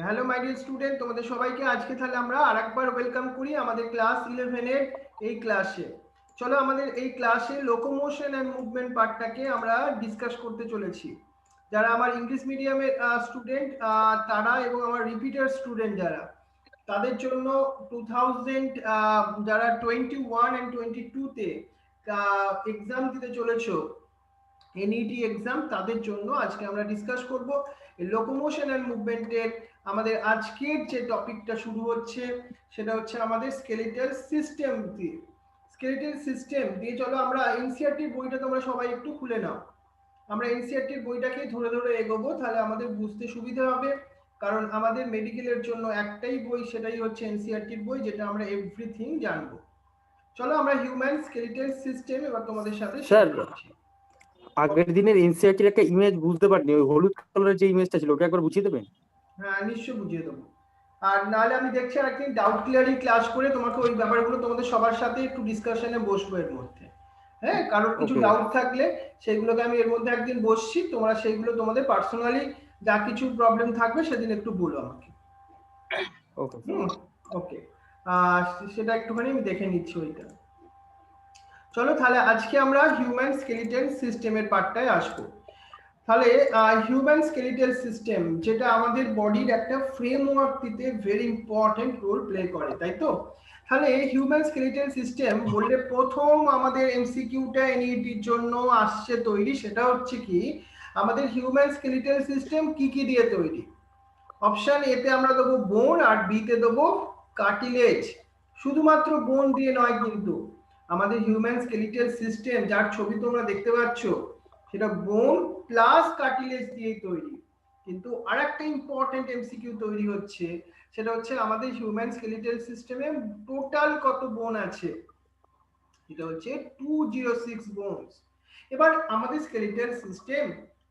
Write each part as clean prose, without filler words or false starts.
Hello my dear student, তোমাদের সবাইকে আজকে তাহলে আমরা আরেকবার ওয়েলকাম করি আমাদের ক্লাস 11 এর এই ক্লাসে। চলো আমাদের এই ক্লাসে লোকোমোশন এন্ড মুভমেন্ট পার্টটাকে আমরা ডিসকাস করতে চলেছি। যারা আমার ইংলিশ মিডিয়ামের স্টুডেন্ট তারা এবং আমার রিপিটার স্টুডেন্ট যারা, তাদের জন্য 2000 যারা 21 এন্ড 22 তে এক্সাম দিতে চলেছো, এনইটি এক্সাম, তাদের জন্য আজকে আমরা ডিসকাস করব লোকোমোশন এন্ড মুভমেন্টের। আমাদের আজকের যে টপিকটা শুরু হচ্ছে সেটা হচ্ছে আমাদের স্কেলেটাল সিস্টেম দিয়ে। স্কেলেটাল সিস্টেম দিয়ে চলো আমরা এনসিইআরটি বইটা তোমরা সবাই একটু খুলে নাও। আমরা এনসিইআরটি বইটাকে ধরে ধরে এগোবো, তাহলে আমাদের বুঝতে সুবিধা হবে। কারণ আমাদের মেডিকেলের জন্য একটাই বই, সেটাই হচ্ছে এনসিইআরটির বই, যেটা আমরা এভরিথিং জানবো। চলো আমরা হিউম্যান স্কেলেটাল সিস্টেম এবার তোমাদের সাথে শেয়ার স্যার, করছি। আগের দিনের এনসিইআরটির একটা ইমেজ বুঝতে পারিনি, ওই হলুদ কালারের যে ইমেজটা ছিল ওটা একবার বুঝিয়ে দেবেন? হ্যাঁ, নিশ্চয়ই বুঝিয়ে দেবো। আর নাহলে আমি দেখছি আর একদিন ডাউট ক্লিয়ারিং ক্লাস করে তোমাকে ওই ব্যাপারগুলো তোমাদের সবার সাথে একটু ডিসকাশনে বসবো এর মধ্যে। হ্যাঁ, কারোর কিছু ওকে ডাউট থাকলে সেইগুলোকে আমি এর মধ্যে একদিন বসছি, তোমরা সেইগুলো তোমাদের পার্সোনালি যা কিছু প্রবলেম থাকবে সেদিন একটু বলো আমাকে। ওকে হুম, ওকে। সেটা একটুখানি আমি দেখে নিচ্ছি ওইটা। চলো তাহলে আজকে আমরা হিউম্যান স্কেলিটাল সিস্টেমের পার্টটায় আসবো। তাহলে হিউম্যান স্কেলিটাল সিস্টেম, যেটা আমাদের বডির একটা ফ্রেমওয়ার্ক দিতে ভেরি ইম্পর্টেন্ট রোল প্লে করে, তাই তো? তাহলে হিউম্যান স্কেলিটাল সিস্টেম বললে প্রথম আমাদের এমসিকিউটা এনইটির জন্য আসছে তৈরি, সেটা হচ্ছে কি আমাদের হিউম্যান স্কেলিটাল সিস্টেম কি কি দিয়ে তৈরি। অপশন এ তে আমরা দেবো বোন, আর বি তে দেবো কার্টিলেজ। শুধুমাত্র বোন দিয়ে নয় কিন্তু, আমাদের হিউম্যান স্কেলিটাল সিস্টেম যার ছবি তোমরা দেখতে পাচ্ছ সেটা বোন প্লাস কার্টিলেজ দিয়েই তৈরি। কিন্তু আরেকটা ইম্পর্টেন্ট এমসিকিউ তৈরি হচ্ছে, সেটা হচ্ছে আমাদের হিউম্যান স্কেলিটাল সিস্টেমে টোটাল কত বোন আছে। এটা হচ্ছে 206 বোনস। এবার আমাদের স্কেলিটাল সিস্টেম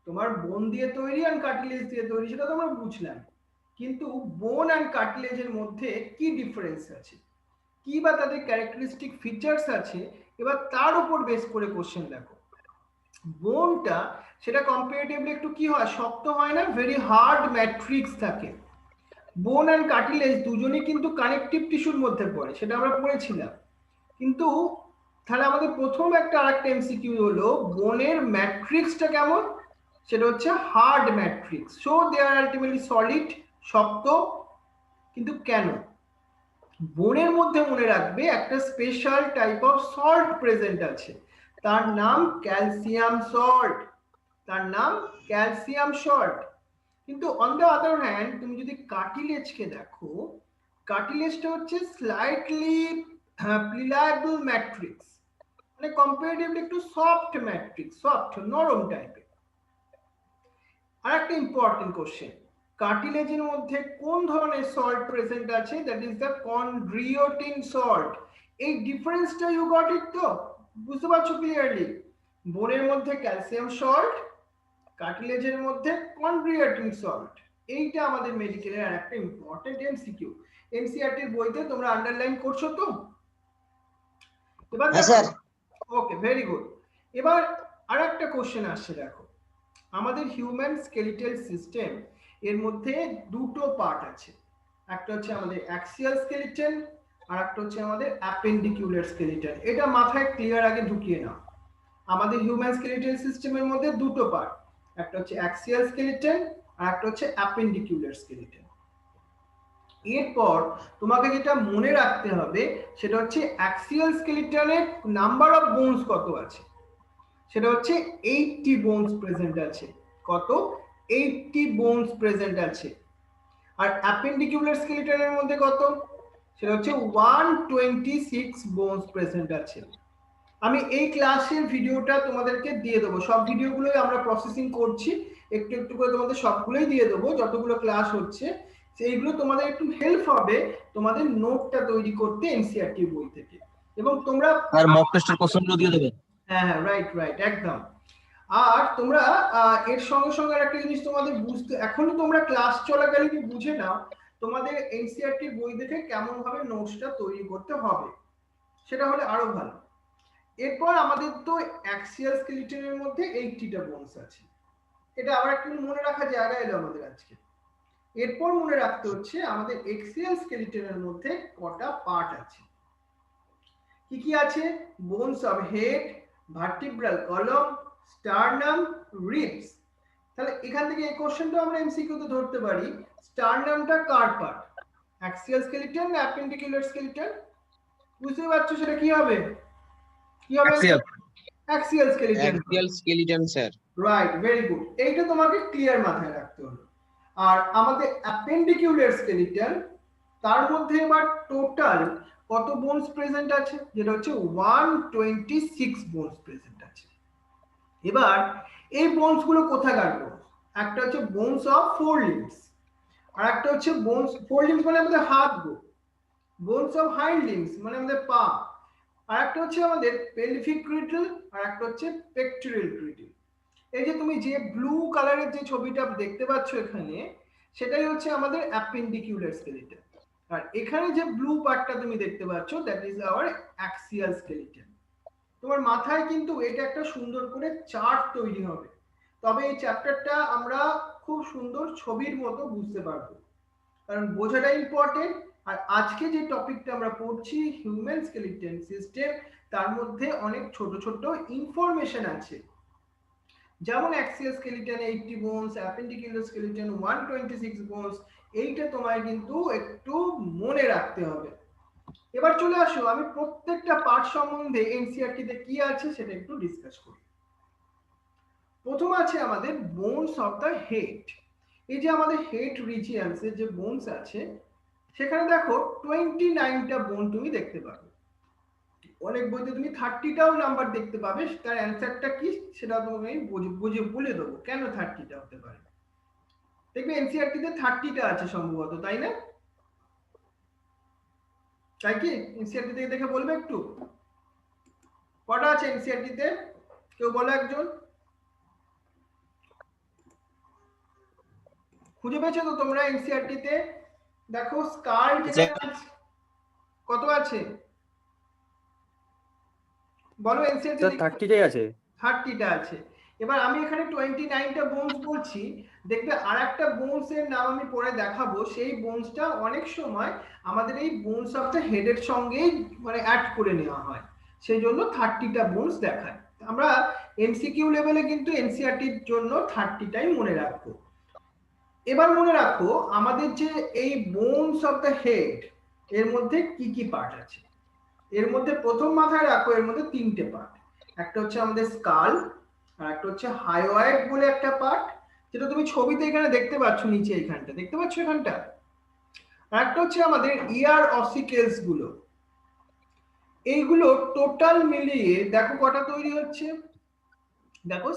তোমার বোন দিয়ে তৈরি আর কার্টিলেজ দিয়ে তৈরি, সেটা তো আমরা বুঝলাম। কিন্তু বোন অ্যান্ড কার্টিলেজের মধ্যে কি ডিফারেন্স আছে, কি বা তাদের ক্যারেক্টারিস্টিক ফিচার্স আছে, এবার তার উপর বেস করে কোশ্চেন দেখো। বোনটা সেটা কম্পারেটিভলি একটু কি হয়, শক্ত হয় না, ভেরি হার্ড ম্যাট্রিক্স থাকে। বোন অ্যান্ড কার্টিলেজ দুজনেই কিন্তু কানেকটিভ টিস্যুর মধ্যে পড়ে, সেটা আমরা পড়েছিলাম। কিন্তু তাহলে আমাদের প্রথম একটা আরেকটা এমসিকিউ হলো বোনের ম্যাট্রিক্সটা কেমন, সেটা হচ্ছে hard matrix, so they are ultimately solid, শক্ত। কিন্তু কেন? বোনের মধ্যে মনে রাখবে একটা special type of salt present আছে, তার নাম ক্যালসিয়াম সল্ট, তার নাম ক্যালসিয়াম সল্ট। কিন্তু অন দ্য আদার হ্যান্ড তুমি যদি কার্টিলেজকে দেখো, কার্টিলেজটা হচ্ছে স্লাইটলি প্লিয়াবল ম্যাট্রিক্স, মানে কম্পারেটিভলি একটু সফট ম্যাট্রিক্স, সফট নরম টাইপের। আর একটা ইম্পর্টেন্ট কোশ্চেন, কার্টিলেজের মধ্যে কোন ধরনের সল্ট প্রেজেন্ট আছে, দ্যাট ইজ দ্য কন্ড্রিওটিন সল্ট। এই ডিফারেন্সটা ইউ গট ইট তো, বুঝতে পারছো ক্লিয়ারলি? বোনের মধ্যে ক্যালসিয়াম সল্ট, কার্টিলেজের মধ্যে কন্ড্রিওটিন সল্ট। এইটা আমাদের মেডিকেলের আর একটা ইম্পর্টেন্ট এমসিকিউ। এনসিইআরটির বইতে তোমরা আন্ডারলাইন করছো তো? এবার হ্যাঁ দেখো, স্যার। ওকে, ভেরি গুড। এবার আর একটা কোশ্চেন আসছে, দেখো আমাদের হিউম্যান স্কেলিটাল সিস্টেম এর মধ্যে দুটো পার্ট আছে, একটা হচ্ছে আমাদের অ্যাক্সিয়াল স্কেলিটন আর একটা হচ্ছে আমাদের অ্যাপেন্ডিকুলার স্কেলিটন। এটা মাথায় ক্লিয়ার আগে ঢুকিয়ে নাও। আমাদের হিউম্যান স্কেলিটাল সিস্টেমের মধ্যে দুটো পার্ট, একটা হচ্ছে অ্যাক্সিয়াল স্কেলিটন আর একটা হচ্ছে অ্যাপেন্ডিকুলার স্কেলিটন। এরপর তোমাকে যেটা মনে রাখতে হবে সেটা হচ্ছে অ্যাক্সিয়াল স্কেলিটনের নাম্বার অফ বোনস কত আছে, সেটা হচ্ছে 80 বোনস প্রেজেন্ট আছে। কত? 80 বোনস প্রেজেন্ট আছে। আর অ্যাপেন্ডিকুলার স্কেলিটনের মধ্যে কত, সেটা হচ্ছে 126 বোনস প্রেজেন্ট আছে। আমি এই ক্লাসের ভিডিওটা তোমাদেরকে দিয়ে দেবো, সব ভিডিওগুলোই আমরা প্রসেসিং করছি, একটু একটু করে তোমাদের সবগুলোই দিয়ে দেবো যতগুলো ক্লাস হচ্ছে। সেইগুলো তোমাদের একটু হেল্প হবে তোমাদের নোটটা তৈরি করতে এনসিইআরটি বই থেকে। এবং তোমরা আর মক টেস্টের কোশ্চেনগুলো দিয়ে দেবেন। হ্যাঁ হ্যাঁ, রাইট রাইট, একদম। আর তোমরা এর সঙ্গে সঙ্গে একটা জিনিস তোমাদের বুঝতে, এখনই তোমরা ক্লাস চলাকালীন বুঝে নাও তোমাদের এনসিইআরটি বই দেখে কেমন ভাবে নোটসটা তৈরি করতে হবে, সেটা হলে আরো ভালো। এরপর আমাদের তো অ্যাক্সিয়াল স্কেলিটনের মধ্যে 80টা বোনস আছে, এটা আবার একটু মনে রাখা জায়গা এলো আমাদের আজকে। এরপর মনে রাখতে হচ্ছে আমাদের এক্সিয়াল স্কেলিটনের মধ্যে কটা পার্ট আছে। কি কি আছে? বোনস অফ হেড, ভার্টিব্রাল কলম, স্টার্নাম, রিবস। তাহলে এখান থেকে এই কোশ্চেনটা আমরা এমসিকিউ তে ধরতে পারি। স্টার্নামটা কার পার্ট? অ্যাক্সিয়াল স্কেলিটন না অ্যাপেন্ডিকুলার স্কেলিটন? বুঝতে পারছো সেটা কি হবে? কি হবে? Axial skeleton. Axial skeleton sir. Right, very good. এইটা তোমাকে ক্লিয়ার মাথায় রাখতে হলো। আর আমাদের অ্যাপেন্ডিকুলার স্কেলিটন, তার মধ্যে এবার টোটাল কত বোনস প্রেজেন্ট আছে? যেটা হচ্ছে 126 বোনস প্রেজেন্ট আছে। এবার এই বোনস গুলো কোথাকার বোনস? একটা হচ্ছে বোনস অফ ফোর লিম্বস, আর একটা হচ্ছে বোনস, ফোর লিম্বস মানে আমাদের হাত গো, বোনস অফ হাইন্ড লিম্বস মানে আমাদের পা, আর একটা হচ্ছে আমাদের পেলভিক ক্রিটল, আর একটা হচ্ছে পেক্টোরাল ক্রিটল। এই যে তুমি যে ব্লু কালারের যে ছবিটা দেখতে পাচ্ছ এখানে, সেটাই হচ্ছে আমাদের অ্যাপেন্ডিকুলার স্কেলিটন। আর এখানে যে ব্লু পার্টটা তুমি দেখতে পাচ্ছ, that is our axial skeleton. তোমার মাথায় কিন্তু এটা একটা সুন্দর করে চার্ট তৈরি হবে, তবে এই চ্যাপ্টারটা আমরা খুব সুন্দর ছবির মতো বুঝতে পারবো, কারণ বোঝাটা ইম্পর্টেন্ট। আর আজকে যে টপিকটা আমরা পড়ছি হিউম্যান স্কেলিটন সিস্টেম, তার মধ্যে অনেক ছোট ছোট ইনফরমেশন আছে, যেমন axial skeleton 80 bones, appendicular skeleton 126 bones. এইটা তোমায় কিন্তু একটু মনে রাখতে হবে। এবার চলে আসো, আমি প্রত্যেকটা পার্ট সম্বন্ধে এনসিইআরটি তে কি আছে সেটা একটু ডিসকাস করি। প্রথম আছে আমাদের বোনস অফ দ্য হেড। এই যে আমাদের হেড রিজিয়নস এর যে বোনস আছে, সেখানে দেখো 29টা বোন তুমি দেখতে পাবে। অনেক বইতে তুমি 30টাও নাম্বার দেখতে পাবে, তার অ্যানসারটা কি সেটা তোমাকে আমি বুঝে বলে দেবো কেন 30টা হতে পারে। দেখবে এনসিইআরটি তে 30টা আছে সম্ভবত, তাই না? তাই কি? এনসিইআরটি থেকে দেখে বলবে একটু কটা আছে এনসিইআরটি তে, কেউ বলো একজন। খুঁজে পেয়েছো তো তোমরা এনসিইআরটি তে? দেখো স্কাল যেখানে আছে, কত আছে বলো এনসিইআরটি তে? 30টাই আছে। 30টা আছে। এবার আমি এখানে 29টা বোনস বলছি, দেখবে আরেকটা বোনস এর নাম আমি পরে দেখাবো, সেই বোনসটা অনেক সময় আমাদের এই বোনস অফ দ্য হেডের সঙ্গে মানে অ্যাড করে নেওয়া হয়, সেই জন্য 30টা বোনস দেখায়। আমরা এমসিকিউ লেভেলে কিন্তু এনসিইআরটির জন্য 30টাই মনে রাখবো। এবার মনে রাখো আমাদের যে এই বোনস অফ দ্য হেড, এর মধ্যে কি কি পার্ট আছে। এর মধ্যে প্রথম মাথায় রাখো, এর মধ্যে 3টে পার্ট। একটা হচ্ছে আমাদের স্কাল, আর একটা হচ্ছে হাইওয়েড বলে একটা পার্ট, যেটা তুমি ছবিতে এখানে দেখতে পাচ্ছ, নিচে এখানটা দেখতে পাচ্ছ এখানটা। আর একটা হচ্ছে আমাদের ইয়ার অসিকেলস গুলো। এইগুলো টোটাল মিলিয়ে দেখো কটা তৈরি হচ্ছে, দেখো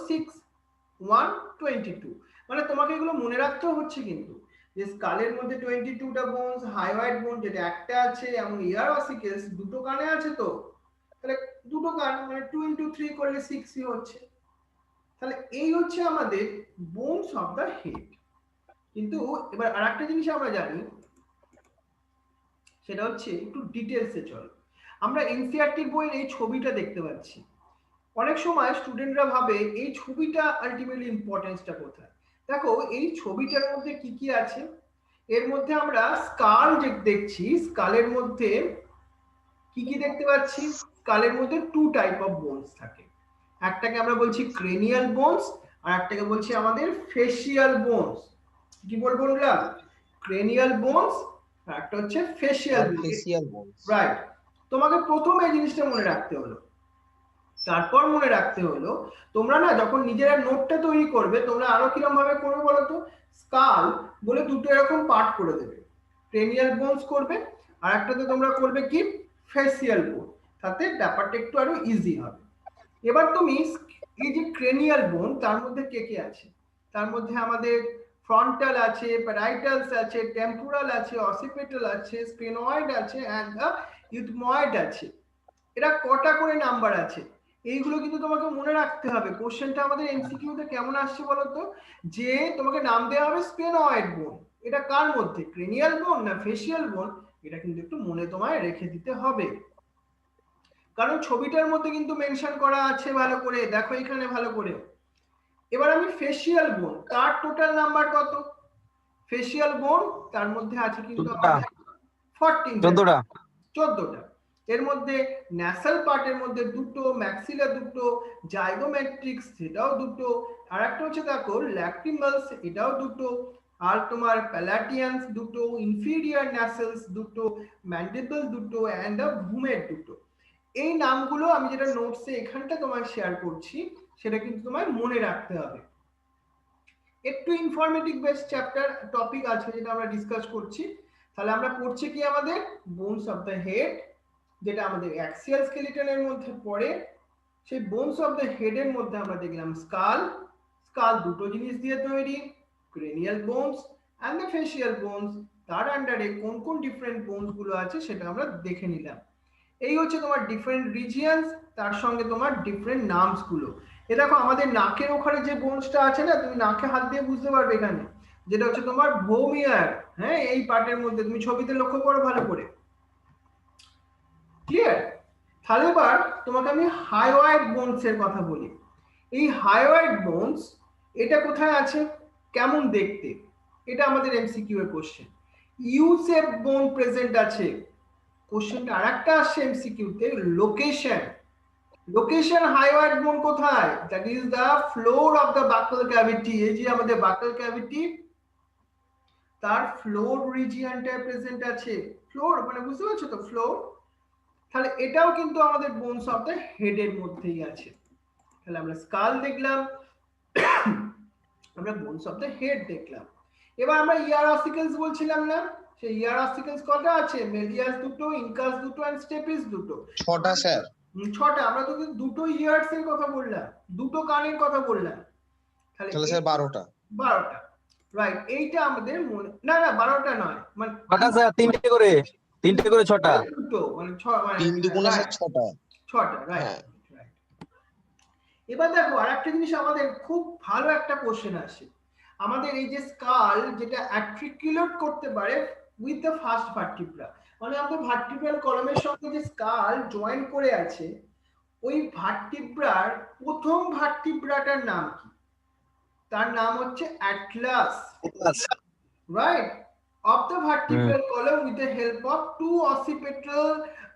122। মানে তোমাকে এগুলো মনে রাখতে হচ্ছে কিন্তু, যে স্কালের মধ্যে 22টা বোনস, হাইওয়েড বোন যেটা একটা আছে, এবং ইয়ার অসিকেলস দুটো কানে আছে, তো তাহলে দুটো কান মানে 2 into 3 করলে 6ই হচ্ছে। তাহলে এই হচ্ছে আমাদের বোনস অফ দ্য হেড। কিন্তু এবার আরেকটা জিনিস আমরা জানি, সেটা হচ্ছে একটু ডিটেলসে চলো। আমরা এনসিইআরটির বইয়ের এই ছবিটা দেখতে পাচ্ছি, অনেক সময় স্টুডেন্টরা ভাবে এই ছবিটা আলটিমেটলি ইম্পর্টেন্সটা কোথায়। দেখো এই ছবিটার মধ্যে কি কি আছে, এর মধ্যে আমরা স্কাল যে দেখছি, স্কালের মধ্যে কি কি দেখতে পাচ্ছি? স্কালের মধ্যে 2 টাইপ অফ বোনস থাকে, একটাকে আমরা বলছি ক্রেনিয়াল বোনস, আর একটাকে বলছি আমাদের ফেসিয়াল বোনস। কি বললাম? ক্রেনিয়াল বোনস, আর একটা হচ্ছে ফেসিয়াল বোনস। রাইট, তোমাকে প্রথম এই জিনিসটা মনে রাখতে হলো। তারপর মনে রাখতে হলো তোমরা না যখন নিজেরা নোটটা তৈরি করবে, তোমরা আরো কিরকম ভাবে করবে বলো তো? স্কাল বলে দুটো এরকম পার্ট করে দেবে, ক্রেনিয়াল বোনস করবে, আর একটাতে তোমরা করবে কি ফেসিয়াল বোন, তাতে ব্যাপারটা একটু আরো ইজি হবে। এবার তুমি এই যে ক্রেনিয়াল বোন, তার মধ্যে কে কে আছে? তার মধ্যে আমাদের ফ্রন্টাল আছে, প্যারাইটালস আছে, টেম্পোরাল আছে, অসিপিটাল আছে, স্ফেনয়েড আছে, এন্ড দ্য ইউথময়েড আছে। এরা কটা করে নাম্বার আছে? এইগুলো কিন্তু তোমাকে মনে রাখতে হবে। কোশ্চেনটা আমাদের এমসিকিউ তে কেমন আসছে বলতো, যে তোমাকে নাম দেওয়া হবে স্ফেনয়েড বোন, এটা কার মধ্যে, ক্রেনিয়াল বোন না ফেসিয়াল বোন? এটা কিন্তু একটু মনে তোমায় রেখে দিতে হবে, কারণ ছবিটার মধ্যে কিন্তু মেনশন করা আছে ভালো করে, দেখো এখানে ভালো করে। এবার আমি ফেসিয়াল বোন, তার টোটাল নাম্বার কত? ফেসিয়াল বোন তার মধ্যে আছে কিন্তু 14টা। 14টা 14টা। 14টা। এর মধ্যে ন্যাসাল পার্টের মধ্যে দুটো, ম্যাক্সিলা দুটো, জাইগোমেট্রিক্স সেটাও দুটো, আর একটা হচ্ছে দেখো ল্যাক্রিমালস এটাও দুটো, আর তোমার প্যালাটিয়ান্স দুটো, ইনফিরিয়র ন্যাসেলস দুটো, ম্যান্ডিবল দুটো অ্যান্ড আ ভুমেট দুটো। এই নামগুলো আমি যেটা নোটসে এখানটা তোমায় শেয়ার করছি সেটা কিন্তু তোমায় মনে রাখতে হবে। একটু ইনফরমেটিভ বেস চ্যাপ্টার টপিক আছে যেটা আমরা ডিসকাস করছি। তাহলে আমরা পড়ছি কি আমাদের বোনস অফ দ্য হেড, যেটা আমাদের অ্যাক্সিয়াল স্কেলিটনের মধ্যে পড়ে। সেই বোনস অফ দ্য হেডের মধ্যে আমরা দেখলাম স্কাল, স্কাল দুটো জিনিস দিয়ে তৈরি, cranial bones and the facial bones. তার আন্ডারে কোন কোন ডিফারেন্ট বোনস গুলো আছে সেটা আমরা দেখে নিলাম। এই হচ্ছে তোমার ডিফারেন্ট রিজিয়নস, তার সঙ্গে তোমার ডিফারেন্ট নামস গুলো। এ দেখো আমাদের নাকের ওখানে যে বোনসটা আছে না, তুমি নাকে হাত দিয়ে বুঝতে পারবে এখানে, যেটা হচ্ছে তোমার ভোমিয়ার। হ্যাঁ, এই পার্টের মধ্যে তুমি ছবিতে লক্ষ্য করো ভালো করে। ক্লিয়ার? তাহলে এবার তোমাকে আমি হায়োয়েড বোনস এর কথা বলি। এই হায়োয়েড বোনস এটা কোথায় আছে, কেমন দেখতে, এটা আমাদের এমসিকিউ এর কোশ্চেন। ইউ শেপ বোন প্রেজেন্ট আছে। কোশ্চেনটা আরেকটা আসছে এমসিকিউ তে, লোকেশন। লোকেশন হায়োয়েড বোন কোথায়? That is the floor of the বাকল ক্যাভিটি। এই যে আমাদের বাকল ক্যাভিটি, তার ফ্লোর রিজিয়নটায় প্রেজেন্ট আছে। ফ্লোর মানে বুঝতে পারছো তো, ফ্লোর। তাহলে এটাও কিন্তু আমাদের বোনস অফ দ্য হেডের মধ্যেই আছে। তাহলে আমরা স্কাল দেখলাম, আমরা বোনস অফ দ্য হেড দেখলাম। এবার আমরা ইয়ার অসিকলস বলছিলাম না, সেই ইয়ার অসিকলস কটা আছে? মেলিয়াস দুটো, ইনকাস দুটো এন্ড স্টেপিস দুটো। 6টা স্যার। 6টা। আমরা তো দুটো ইয়ার্স এর কথা বললাম, দুটো কানের কথা বললাম। তাহলে স্যার 12টা। 12টা, রাইট। এইটা আমাদের মনে, না না 12টা নয়, মানে কটা স্যার? 3টে করে 6টা। দুটো মানে 3 দুগুণে স্যার 6টা। 6টা, রাইট। হ্যাঁ। এবার দেখো আরেকটা জিনিস, আমাদের খুব ভালো একটা কোশ্চেন আসে। আমাদের এই যে স্কাল যেটা আর্টিকুলেট করতে পারে উইথ দ্য ফার্স্ট ভার্টিব্রা, মানে আমাদের ভার্টিব্রাল কলামের সঙ্গে যে স্কাল জয়েন করে আছে, ওই ভার্টিব্রার প্রথম ভার্টিব্রাটার নাম কি? তার নাম হচ্ছে atlas, right? Of the vertebral column with the help of two occipital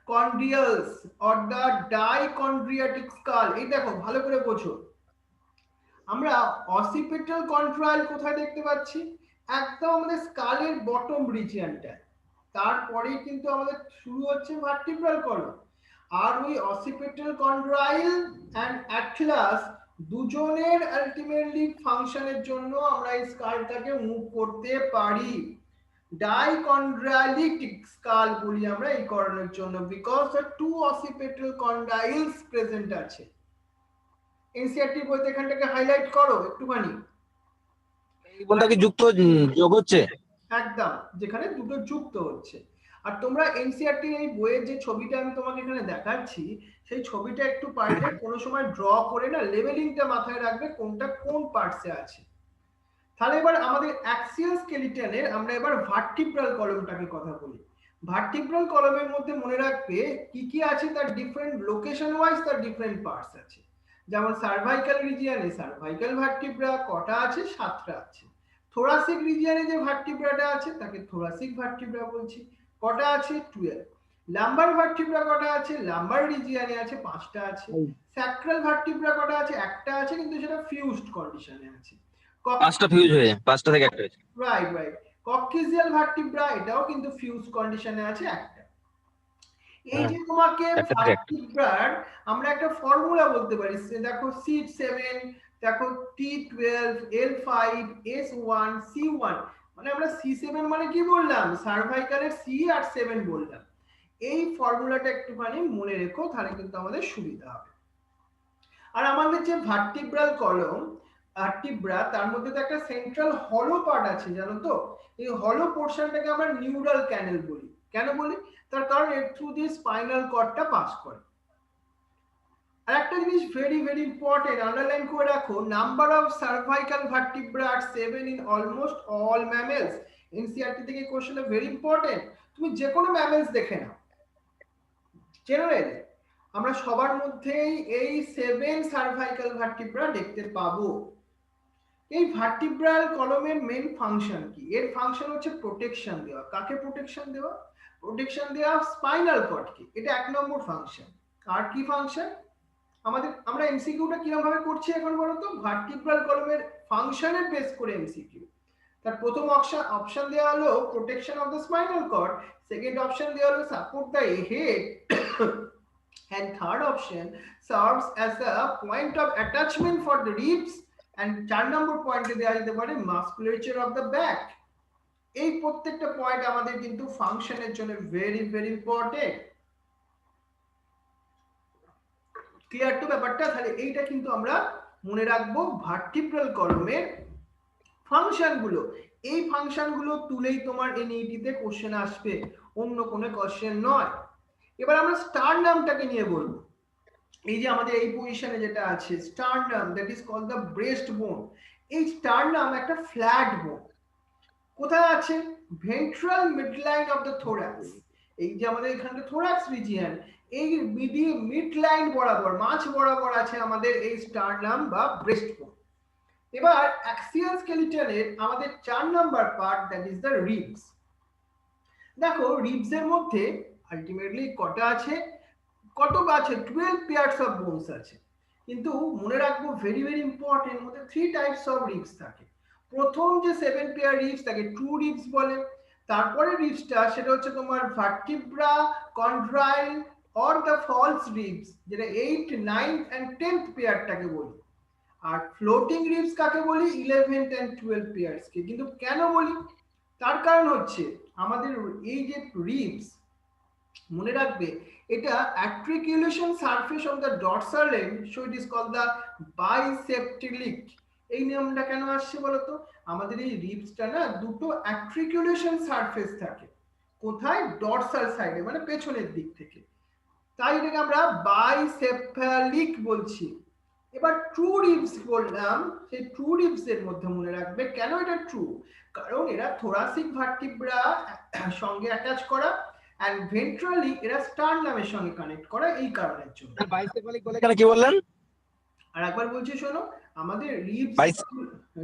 chondrules or the dichondriatic skull। এই দেখো ভালো করে বোঝো, আমরা occipital chondrule কোথায় দেখতে পাচ্ছি? একদম আমাদের স্কালের বটম রিজিয়নটায়। তারপরেই কিন্তু আমাদের শুরু হচ্ছে ভার্টিব্রাল কলাম। আর ওই occipital chondrule and atlas দুজনের আলটিমেটলি ফাংশনের জন্য আমরা এই স্কালটাকে মুভ করতে পারি। ডাইকন্ড্রালিটিক স্কাল বলি আমরা এই কারণের জন্য, because the two occipital condyles present আছে। এনসিইআরটি বইতে এখানটাকে হাইলাইট করো একটুখানি। এই বোনটা কি যোগ হচ্ছে? একদম, যেখানে দুটো যুক্ত হচ্ছে। আর তোমরা এনসিইআরটি এই বইয়ের যে ছবিটা আমি তোমাকে এখানে দেখাচ্ছি, সেই ছবিটা একটু পারলে কোনো সময় ড্র করে না লেভেলিংটা মাথায় রাখবে, কোনটা কোন পার্টসে আছে। তাহলে এবার আমাদের অ্যাক্সিয়াল স্কেলিটনের আমরা এবার ভার্টিব্রাল কলামটাকে কথা বলি। ভার্টিব্রাল কলামের মধ্যে মনে রাখবে কি কি আছে, তার ডিফারেন্ট লোকেশন ওয়াইজ তার ডিফারেন্ট পার্টস আছে। যেমন সার্ভাইকাল রিজিয়নে সার্ভাইকাল ভার্টিব্রা কটা আছে? 7টা আছে। থোরাসিক রিজিয়নে যে ভার্টিব্রাটা আছে তাকে থোরাসিক ভার্টিব্রা বলছি, কটা আছে? 12। লাম্বার ভার্টিব্রা কটা আছে? লাম্বার রিজিয়নে আছে 5টা আছে। স্যাক্রাল ভার্টিব্রা কটা আছে? একটা আছে, কিন্তু সেটা ফিউজড কন্ডিশনে আছে। 5টা ফিউজ হয়ে, 5টা থেকে একটা হয়েছে। Right right. কক্সিয়াল ভার্টিব্রা এটাও কিন্তু ফিউজ কন্ডিশনে আছে একটা। এই যে তোমাকে ভার্টিব্রার আমরা একটা ফর্মুলা বলতে পারি, দেখো C7, দেখো T12, L5, S1, C1, মানে আমরা C7 মানে কি বললাম? সার্ভাইকালের C আর 7 বললাম। এই ফর্মুলাটা একটুখানি মনে রেখো, তাহলে কিন্তু আমাদের সুবিধা হবে। আর আমাদের যে ভার্টিব্রাল কলম ভার্টিব্রা, তার মধ্যে তো একটা সেন্ট্রাল হলো পার্ট আছে, জানো তো? এই হলো পোরশনটাকে আমরা নিউরাল ক্যানেল বলি। কেন বলি? তার কারণ এর থ্রু দিয়ে স্পাইনাল কর্ডটা পাস করে। আর একটা জিনিস ভেরি ভেরি ইম্পর্টেন্ট, আন্ডারলাইন করে রাখো, নাম্বার অফ সার্ভাইকাল ভার্টিব্রা আর 7 in almost all mammals. NCERT থেকে কোশ্চেনটা ভেরি ইম্পর্টেন্ট, তুমি যে কোনো ম্যামেলস দেখে নাও, জেনারেলি আমরা সবার মধ্যেই এই 7 সার্ভাইকাল ভার্টিব্রা দেখতে পাবো। এই ভার্টিব্রাল কলমের মেন ফাংশন কি? এর ফাংশন হচ্ছে প্রোটেকশন দেওয়া। কাকে প্রোটেকশন দেওয়া? প্রোটেকশন দেওয়া স্পাইনাল কর্ডকে। এটা 1 নম্বর ফাংশন। আর কি ফাংশন? আমরা এমসিকিউটা কিরকম ভাবে করছি এখন বলো তো? ভার্টিব্রাল কলমের ফাংশনের বেস করে এমসিকিউ। তার প্রথম অপশন দেওয়া হলো protection of the spinal cord, second option দেওয়া হলো support the head, and third option serves as a point of attachment for the ribs, and 4 নম্বর পয়েন্টে দেওয়া যেতে পারে মাসকুলেচার অফ দ্য ব্যাক। এই প্রত্যেকটা পয়েন্ট আমাদের কিন্তু ফাংশনের জন্য ভেরি ভেরি ইম্পর্টেন্ট। ক্লিয়ার তো ব্যাপারটা? তাহলে এইটা কিন্তু আমরা মনে রাখবো ভার্টিব্রাল কলমের ফাংশন গুলো। এই ফাংশন গুলো তুলেই তোমার এনইটি তে কোশ্চেন আসবে, অন্য কোনো কোশ্চেন নয়। এবার আমরা স্টারনামটাকে নিয়ে বলবো। এই যে আমাদের এই পজিশনে যেটা আছে sternum, that is called the breast bone. এই স্টারনাম একটা ফ্ল্যাট বোন। কোথায় আছে? Ventral midline of the thorax. এই যে আমাদের এখানে থোরাক্স রিজিয়ন, এই মিড লাইন বরাবর, মাঝ বরাবর আছে আমাদের এই স্টারনাম বা ব্রেস্ট বোন। এবার অ্যাক্সিয়াল স্কেলিটনের আমাদের 4 number part, that is the ribs. দেখো রিবস এর মধ্যে আলটিমেটলি কটা আছে? 12 পেয়ারস অফ বোনস আছে। কিন্তু মনে রাখবো ভেরি ভেরি ইম্পর্টেন্ট, মধ্যে 3 টাইপস অফ রিবস থাকে। প্রথম যে 7 পেয়ার রিবস তাকে ট্রু রিবস বলে। তারপরে রিবসটা সেটা হচ্ছে তোমার vertebra, chondral or the false ribs, যেটা 8, 9 এন্ড 10th পেয়ারটাকে বলি। আর ফ্লোটিং রিবস কাকে বলি? 11th এন্ড 12th পেয়ারস কে। কিন্তু কেন বলি? তার কারণ হচ্ছে আমাদের এই যে রিবস, মনে রাখবে এটা articulation surface of the dorsal limb, so it is called the biceptilic। এই নিয়মটা কেন আসছে বলতো? আমাদের এই রিবসটা না দুটো articulation surface থাকে। কোথায়? ডরসাল সাইডে, মানে পেছনের দিক থেকে। তাই এটাকে আমরা বাইসেফালিক বলছি। এবার ট্রু রিবস বললাম, সেই ট্রু রিবস এর মধ্যে মনে রাখবে কেন এটা ট্রু, কারণ এরা থোরাসিক ভার্টিব্রা সঙ্গে অ্যাটাচ করা, এন্ড ভেন্ট্রালি এরা স্টারনামের সঙ্গে কানেক্ট করা, এই কারণের জন্য। বাইসেফালিক বলে কেন, কি বললেন? আর একবার বলছি শোনো, আমাদের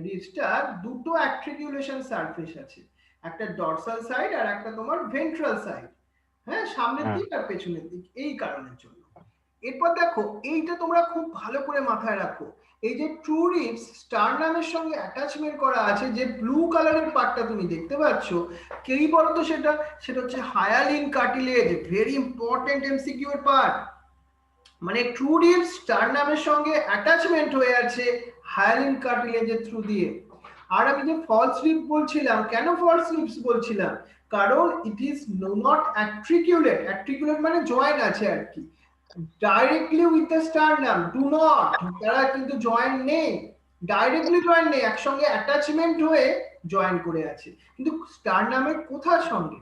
রিবসটা দুটো আর্টিকুলেশন সারফেস আছে, একটা ডরসাল সাইড আর একটা তোমার ভেন্ট্রাল সাইড। হ্যাঁ, সামনের দিক আর পেছনের দিক, এই কারণের জন্য। এরপর দেখো এইটা তোমরা খুব ভালো করে মাথায় রাখো, এই যে ট্রু রিবস স্টারনামের সঙ্গে অ্যাটাচমেন্ট করা আছে, যে ব্লু কালারের পার্টটা তুমি দেখতে পাচ্ছ, কি বলতো সেটা? সেটা হচ্ছে hyaline cartilage. Very important MCQ এর পার্ট। মানে ট্রু রিবস স্টারনামের সঙ্গে অ্যাটাচমেন্ট হয়ে আছে হায়ালিন কার্টিলেজের থ্রু দিয়ে। আর আমি যে ফলস রিব বলছিলাম, কেন ফলস রিবস বলছিলাম? কারণ it is not articulate. Articulate মানে জয়েন আছে আর কি, directly with the sternum, do not, তারা কিন্তু জয়েন নেই, ডাইরেক্টলি জয়েন নেই, একসঙ্গে অ্যাটাচমেন্ট হয়ে জয়েন করে আছে। কিন্তু স্টারনামের কোথার সঙ্গে?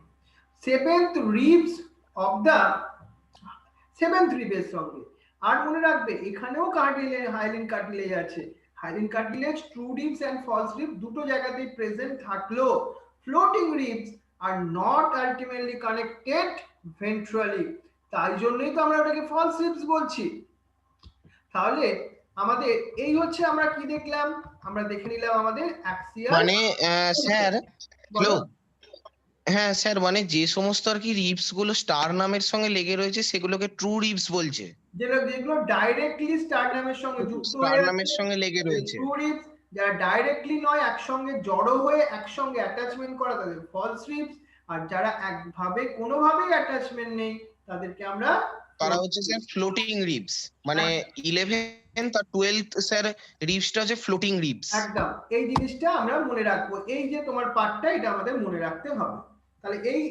Seventh ribs of the seventh রিবের সঙ্গে। আর মনে রাখবে এখানেও কার্টিলেজ, হাইলিন কার্টিলেজ আছে। Hyaline cartilage true ribs and false rib দুটো জায়গাতেই প্রেজেন্ট থাকলো, floating ribs are not ultimately connected ventrally, তাই জন্যই তো আমরা ওটাকে ফলস রিবস বলছি। তাহলে আমাদের এই হচ্ছে, আমরা কি দেখলাম? আমরা দেখে নিলাম আমাদের অ্যাক্সিয়াল, মানে স্যার হ্যালো, হ্যাঁ স্যার, মানে যে সমস্ত আর কি রিবস গুলো স্টার নামের সঙ্গে লেগে রয়েছে সেগুলোকে ট্রু রিবস বলছে, যেগুলো ডাইরেক্টলি স্টারনামের সঙ্গে যুক্ত স্টার হয়ে নামের সঙ্গে লেগে রয়েছে। ট্রু রিবস, যারা ডাইরেক্টলি নয়, একসঙ্গে জড়ো হয়ে একসঙ্গে অ্যাটাচমেন্ট করা, তাদের ফলস রিবস। আর যারা একভাবে কোনোভাবেই অ্যাটাচমেন্ট নেই, তাদেরকে আমরা, তারা হচ্ছে স্যার ফ্লোটিং রিবস। মানে 11th আর 12th স্যার রিবসটা হচ্ছে ফ্লোটিং রিবস। একদম এই জিনিসটা আমরা মনে রাখবো। এই যে তোমার পার্টটা, এটা আমাদের মনে রাখতে হবে। তাহলে এই